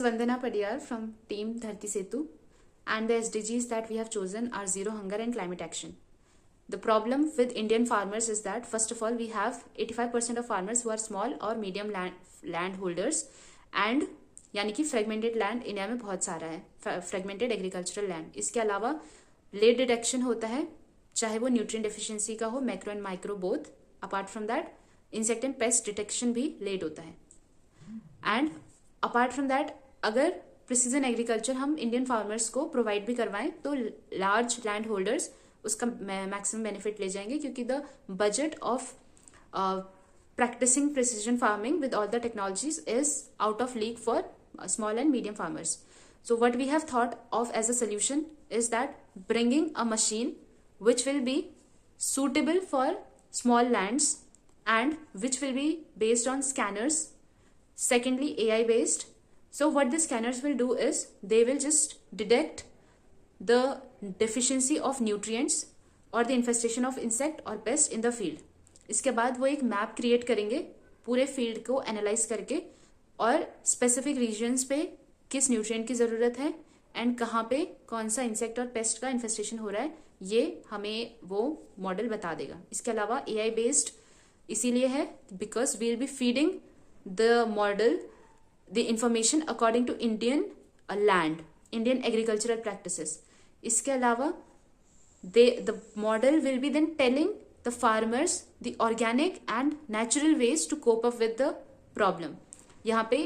Vandana Padiyar from Team Dharti Setu, and the SDGs that we have chosen are zero hunger and climate action. The problem with Indian farmers is that, first of all, we have 85% of farmers who are small or medium land holders, and यानी कि fragmented land India में बहुत सारा है, fragmented agricultural land. इसके अलावा late detection होता है, चाहे वो न्यूट्रिएंट डेफिशिएंसी का हो, macro and micro both. Apart from that insect and paste detection भी लेट होता है. एंड अपार्ट फ्रॉम दैट, अगर प्रिसीजन एग्रीकल्चर हम इंडियन फार्मर्स को प्रोवाइड भी करवाएं तो लार्ज लैंड होल्डर्स उसका मैक्सिमम बेनिफिट ले जाएंगे, क्योंकि the budget of practicing precision farming with all the technologies is out of league for small and medium farmers. So what we have thought of as a solution is that bringing a machine which will be suitable for small lands and which will be based on scanners. Secondly, AI based. So what the scanners will do is they will just detect the deficiency of nutrients or the infestation of insect or pest in the field. इसके बाद वो एक map create करेंगे पूरे field को analyse करके, और specific regions पे किस न्यूट्रिएंट की ज़रूरत है एंड कहाँ पे कौन सा इंसेक्ट और पेस्ट का इन्फेस्टेशन हो रहा है, ये हमें वो मॉडल बता देगा. इसके अलावा एआई बेस्ड इसीलिए है because we will be feeding the model the information according to Indian land, Indian agricultural practices. इसके अलावा the model will be then telling the farmers the organic and natural ways to cope up with the problem. यहाँ पे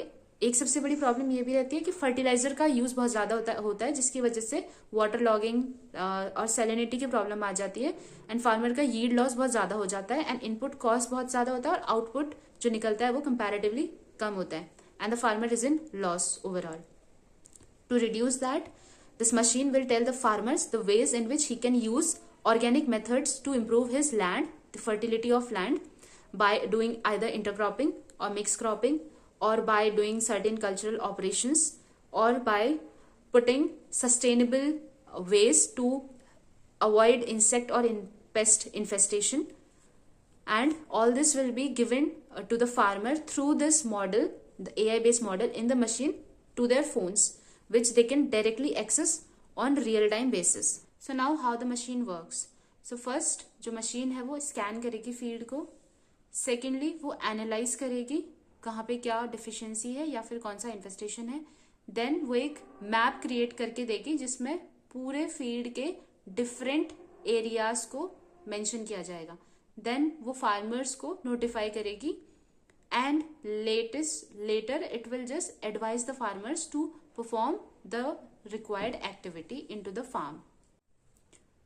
एक सबसे बड़ी problem ये भी रहती है कि फर्टिलाइजर का यूज बहुत ज्यादा होता है जिसकी वजह से वाटर लॉगिंग और सैलिनिटी की प्रॉब्लम आ जाती है, एंड फार्मर का यील्ड लॉस बहुत ज्यादा हो जाता है, एंड इनपुट कॉस्ट बहुत ज्यादा होता है, और आउटपुट जो निकलता है वो कंपैरेटिवली कम होता है, and the farmer is in loss overall. To reduce that, this machine will tell the farmers the ways in which he can use organic methods to improve his land, the fertility of land, by doing either intercropping or mixed cropping, or by doing certain cultural operations, or by putting sustainable ways to avoid insect or pest infestation. And all this will be given to the farmer through this model, the AI based model in the machine, to their phones, which they can directly access on real time basis. So now how the machine works. So first जो machine है वो scan करेगी field को. Secondly वो analyse करेगी कहाँ पे क्या डिफिशियंसी है या फिर कौन सा इन्फेस्टेशन है. देन वो एक मैप क्रिएट करके देगी जिसमें पूरे फील्ड के डिफरेंट एरियाज को मेंशन किया जाएगा. देन वो फार्मर्स को नोटिफाई करेगी, and later it will just advise the farmers to perform the required activity into the farm.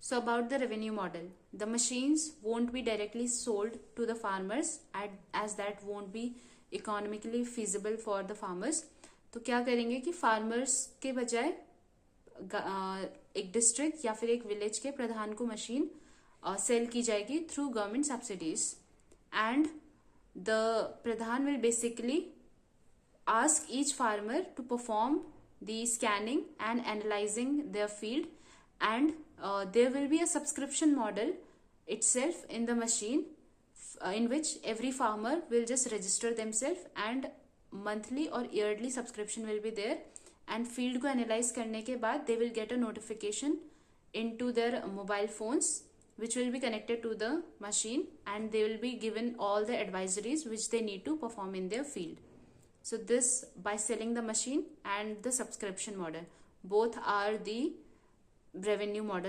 So about the revenue model, the machines won't be directly sold to the farmers as that won't be economically feasible for the farmers. तो क्या करेंगे कि farmers के बजाय एक district या फिर एक विलेज के प्रधान को मशीन सेल की जाएगी through government subsidies, and the pradhan will basically ask each farmer to perform the scanning and analyzing their field, and there will be a subscription model itself in the machine in which every farmer will just register themselves, and monthly or yearly subscription will be there, and field को analyze करने के बाद they will get a notification into their mobile phones which will be connected to the machine, and they will be given all the advisories which they need to perform in their field. So this, by selling the machine and the subscription model, both are the revenue model.